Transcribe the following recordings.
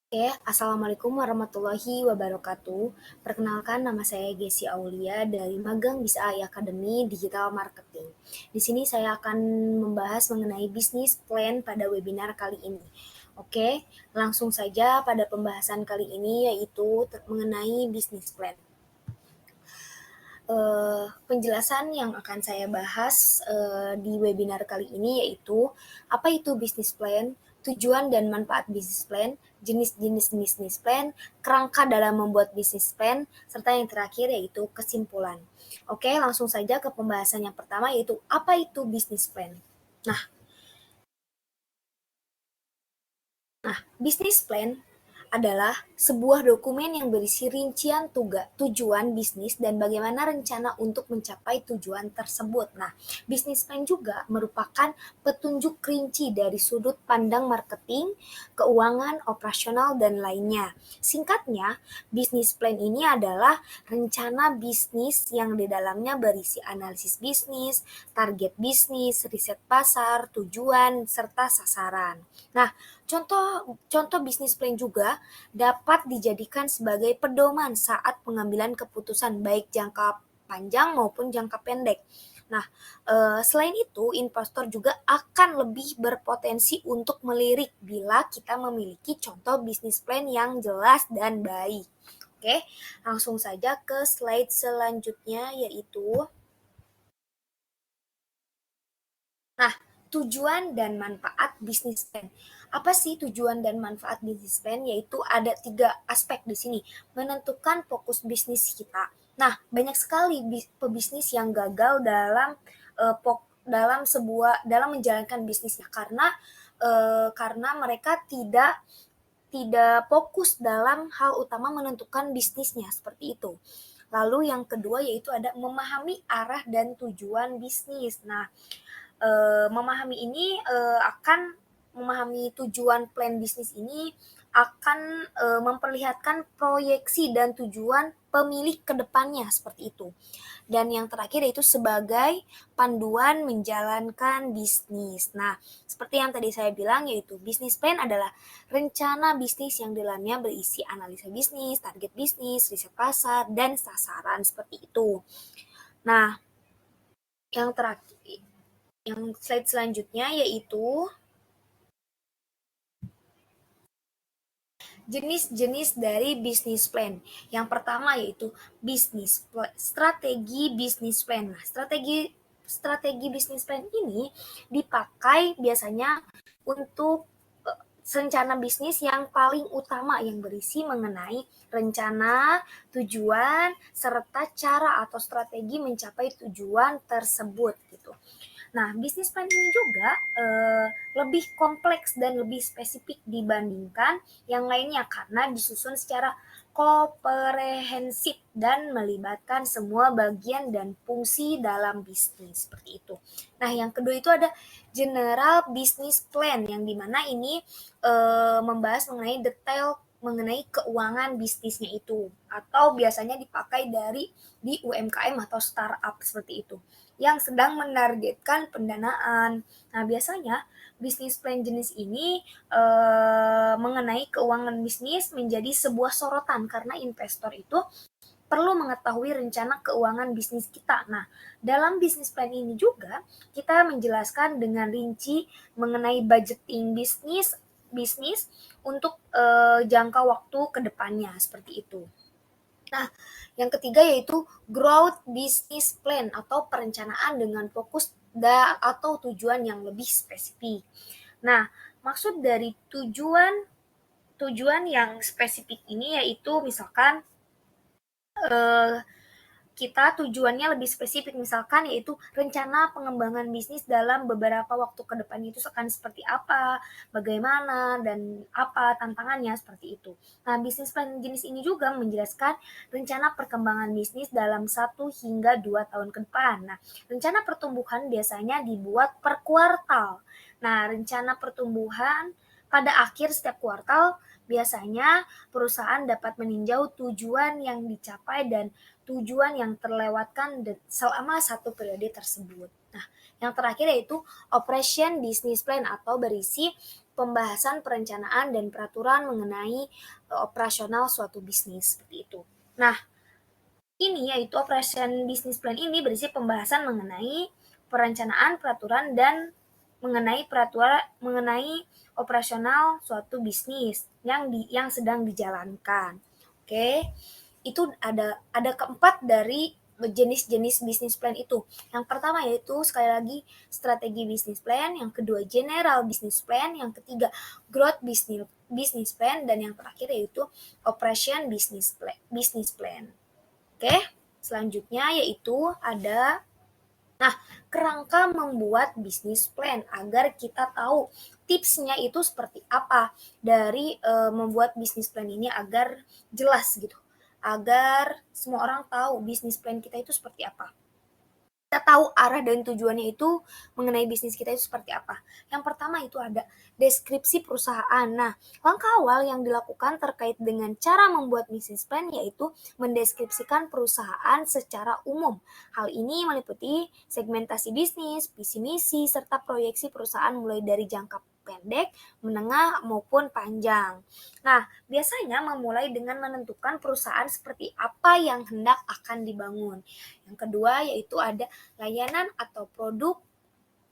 Oke, Assalamualaikum warahmatullahi wabarakatuh. Perkenalkan, nama saya Gesi Aulia dari Magang Bisa AI Academy Digital Marketing. Di sini saya akan membahas mengenai bisnis plan pada webinar kali ini. Oke, langsung saja pada pembahasan kali ini yaitu mengenai bisnis plan. Penjelasan yang akan saya bahas di webinar kali ini yaitu apa itu bisnis plan, tujuan dan manfaat bisnis plan, jenis-jenis bisnis plan, kerangka dalam membuat bisnis plan, serta yang terakhir yaitu kesimpulan. Oke, langsung saja ke pembahasan yang pertama yaitu apa itu bisnis plan. Nah, bisnis plan adalah sebuah dokumen yang berisi rincian tujuan bisnis dan bagaimana rencana untuk mencapai tujuan tersebut. Nah, bisnis plan juga merupakan petunjuk rinci dari sudut pandang marketing, keuangan, operasional, dan lainnya. Singkatnya, bisnis plan ini adalah rencana bisnis yang di dalamnya berisi analisis bisnis, target bisnis, riset pasar, tujuan, serta sasaran. Nah, contoh bisnis plan juga dapat dijadikan sebagai pedoman saat pengambilan keputusan baik jangka panjang maupun jangka pendek. Nah, selain itu, investor juga akan lebih berpotensi untuk melirik bila kita memiliki contoh bisnis plan yang jelas dan baik. Oke, langsung saja ke slide selanjutnya yaitu Nah, tujuan dan manfaat bisnis plan. Apa sih tujuan dan manfaat bisnis plan? Yaitu ada 3 aspek di sini. Menentukan fokus bisnis kita. Nah, banyak sekali pebisnis yang gagal dalam dalam menjalankan bisnisnya karena mereka tidak tidak fokus dalam hal utama menentukan bisnisnya seperti itu. Lalu yang kedua yaitu ada memahami arah dan tujuan bisnis. Nah, memahami ini akan memahami tujuan plan bisnis ini akan memperlihatkan proyeksi dan tujuan pemilik ke depannya seperti itu. Dan yang terakhir yaitu sebagai panduan menjalankan bisnis. Nah, seperti yang tadi saya bilang yaitu bisnis plan adalah rencana bisnis yang di dalamnya berisi analisa bisnis, target bisnis, riset pasar, dan sasaran seperti itu. Nah, yang terakhir yang slide selanjutnya yaitu jenis-jenis dari bisnis plan. Yang pertama yaitu strategi bisnis plan. Nah, strategi bisnis plan ini dipakai biasanya untuk rencana bisnis yang paling utama yang berisi mengenai rencana, tujuan, serta cara atau strategi mencapai tujuan tersebut gitu. Nah, bisnis plan ini juga lebih kompleks dan lebih spesifik dibandingkan yang lainnya karena disusun secara komprehensif dan melibatkan semua bagian dan fungsi dalam bisnis seperti itu. Nah, yang kedua itu ada general business plan yang dimana ini membahas mengenai detail mengenai keuangan bisnisnya itu atau biasanya dipakai di UMKM atau startup seperti itu yang sedang menargetkan pendanaan. Nah, biasanya bisnis plan jenis ini mengenai keuangan bisnis menjadi sebuah sorotan karena investor itu perlu mengetahui rencana keuangan bisnis kita. Nah, dalam bisnis plan ini juga kita menjelaskan dengan rinci mengenai budgeting bisnis bisnis untuk jangka waktu ke depannya seperti itu. Nah, yang ketiga yaitu growth business plan atau perencanaan dengan fokus atau tujuan yang lebih spesifik. Nah, maksud dari tujuan tujuan yang spesifik ini yaitu misalkan eh, kita tujuannya lebih spesifik misalkan yaitu rencana pengembangan bisnis dalam beberapa waktu ke depan itu akan seperti apa, bagaimana dan apa tantangannya seperti itu. Nah, bisnis plan jenis ini juga menjelaskan rencana perkembangan bisnis dalam 1 hingga 2 tahun ke depan. Nah, rencana pertumbuhan biasanya dibuat per kuartal. Nah, rencana pertumbuhan pada akhir setiap kuartal biasanya perusahaan dapat meninjau tujuan yang dicapai dan tujuan yang terlewatkan selama satu periode tersebut. Nah, yang terakhir yaitu operation business plan atau berisi pembahasan perencanaan dan peraturan mengenai operasional suatu bisnis seperti itu. Nah, ini yaitu operation business plan ini berisi pembahasan mengenai perencanaan, peraturan dan mengenai operasional suatu bisnis yang sedang dijalankan. Oke. Itu ada keempat dari jenis-jenis bisnis plan itu. Yang pertama yaitu sekali lagi strategi bisnis plan, yang kedua general business plan, yang ketiga growth business plan, dan yang terakhir yaitu operation business plan. Oke, selanjutnya yaitu ada kerangka membuat bisnis plan agar kita tahu tipsnya itu seperti apa dari membuat bisnis plan ini agar jelas gitu. Agar semua orang tahu bisnis plan kita itu seperti apa. Kita tahu arah dan tujuannya itu mengenai bisnis kita itu seperti apa. Yang pertama itu ada deskripsi perusahaan. Nah, langkah awal yang dilakukan terkait dengan cara membuat bisnis plan yaitu mendeskripsikan perusahaan secara umum. Hal ini meliputi segmentasi bisnis, visi misi, serta proyeksi perusahaan mulai dari jangka pendek, menengah, maupun panjang. Nah, biasanya memulai dengan menentukan perusahaan seperti apa yang hendak akan dibangun. Yang kedua yaitu ada layanan atau produk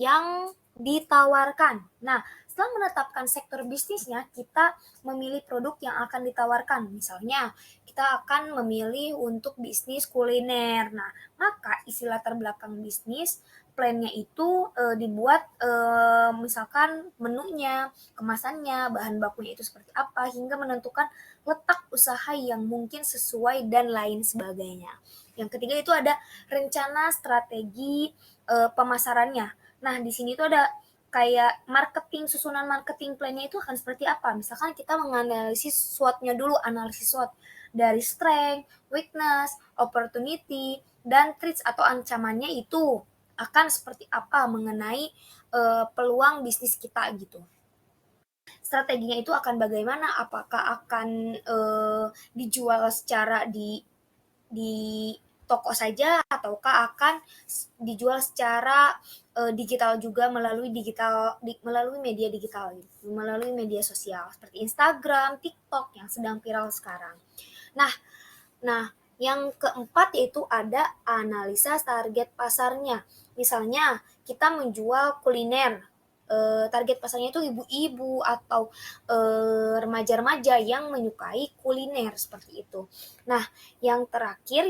yang ditawarkan. Nah, setelah menetapkan sektor bisnisnya, kita memilih produk yang akan ditawarkan. Misalnya, kita akan memilih untuk bisnis kuliner. Nah, maka isi latar belakang bisnis plan-nya itu dibuat misalkan menunya, kemasannya, bahan bakunya itu seperti apa, hingga menentukan letak usaha yang mungkin sesuai dan lain sebagainya. Yang ketiga itu ada rencana strategi pemasarannya. Nah, di sini tuh ada kayak susunan marketing plan-nya itu akan seperti apa. Misalkan kita menganalisis SWOT-nya dulu, analisis SWOT dari strength, weakness, opportunity, dan threats atau ancamannya itu akan seperti apa mengenai peluang bisnis kita gitu. Strateginya itu akan bagaimana? Apakah akan dijual secara di toko saja ataukah akan dijual secara digital juga melalui media digital, melalui media sosial seperti Instagram, TikTok yang sedang viral sekarang. Nah, yang keempat yaitu ada analisa target pasarnya. Misalnya kita menjual kuliner, target pasarnya itu ibu-ibu atau remaja-remaja yang menyukai kuliner seperti itu. Nah, yang terakhir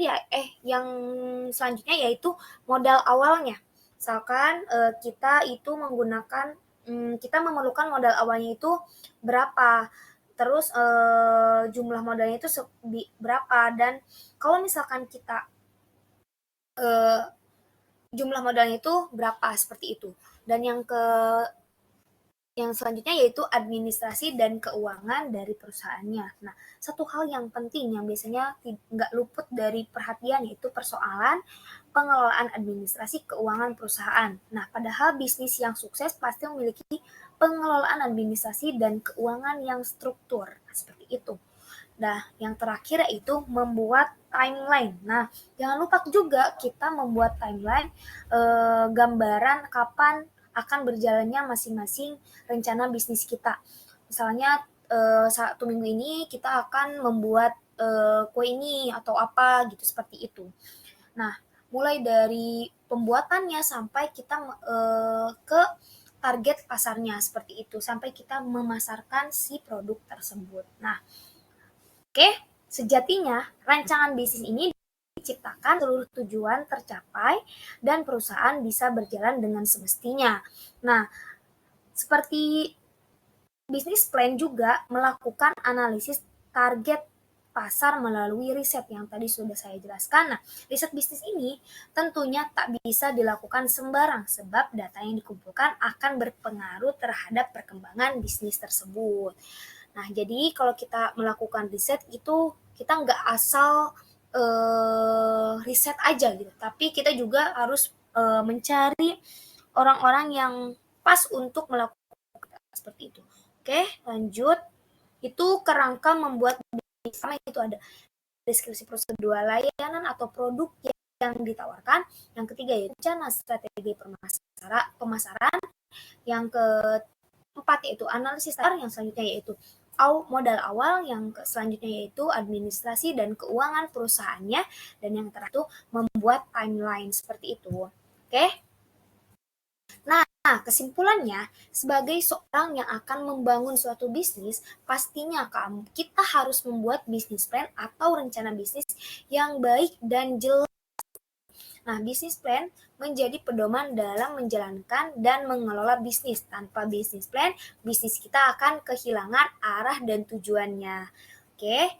yang selanjutnya yaitu modal awalnya. Misalkan kita memerlukan modal awalnya itu berapa, terus jumlah modalnya itu berapa, dan kalau misalkan kita jumlah modalnya itu berapa seperti itu. Dan yang selanjutnya yaitu administrasi dan keuangan dari perusahaannya. Nah, satu hal yang penting yang biasanya nggak luput dari perhatian yaitu persoalan pengelolaan administrasi keuangan perusahaan. Nah, padahal bisnis yang sukses pasti memiliki pengelolaan administrasi dan keuangan yang struktur. Nah, seperti itu. Nah, yang terakhir yaitu membuat timeline. Nah, jangan lupa juga kita membuat timeline gambaran kapan akan berjalannya masing-masing rencana bisnis kita. Misalnya 1 minggu ini kita akan membuat kue ini atau apa gitu seperti itu. Nah, mulai dari pembuatannya sampai kita ke target pasarnya seperti itu sampai kita memasarkan si produk tersebut. Nah, oke, sejatinya rancangan bisnis ini diciptakan seluruh tujuan tercapai dan perusahaan bisa berjalan dengan semestinya. Nah, seperti bisnis plan juga melakukan analisis target pasar melalui riset yang tadi sudah saya jelaskan. Nah, riset bisnis ini tentunya tak bisa dilakukan sembarang sebab data yang dikumpulkan akan berpengaruh terhadap perkembangan bisnis tersebut. Nah, jadi kalau kita melakukan riset itu kita nggak asal riset aja gitu, tapi kita juga harus mencari orang-orang yang pas untuk melakukan seperti itu. Oke, lanjut. Itu kerangka membuat sama itu ada deskripsi prosedur layanan atau produk yang ditawarkan. Yang ketiga yaitu rencana strategi pemasaran. Yang 4 yaitu analisis dasar, yang selanjutnya yaitu modal awal, yang selanjutnya yaitu administrasi dan keuangan perusahaannya, dan yang terakhir itu membuat timeline seperti itu. Oke? Nah, kesimpulannya, sebagai seorang yang akan membangun suatu bisnis, pastinya kita harus membuat bisnis plan atau rencana bisnis yang baik dan jelas. Nah, bisnis plan menjadi pedoman dalam menjalankan dan mengelola bisnis. Tanpa bisnis plan, bisnis kita akan kehilangan arah dan tujuannya. Oke,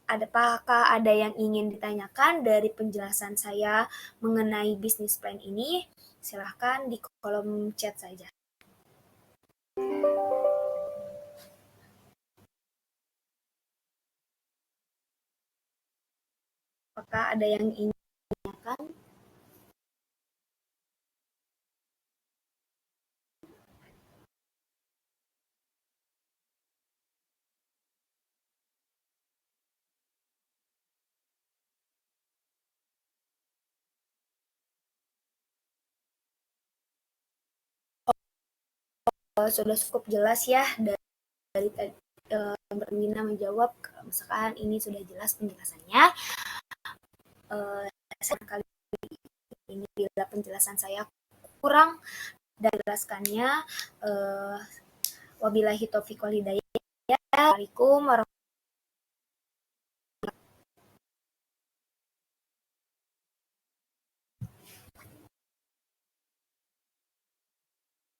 apakah ada yang ingin ditanyakan dari penjelasan saya mengenai bisnis plan ini? Silahkan di kolom chat saja. Apakah ada yang ingin ditanyakan? Sudah cukup jelas ya dari Mbak menjawab. Misalkan ini sudah jelas penjelasannya. Kali ini bila penjelasan saya kurang dan jelaskannya, wabillahi taufiq wal hidayah. Assalamualaikum warahmatullahi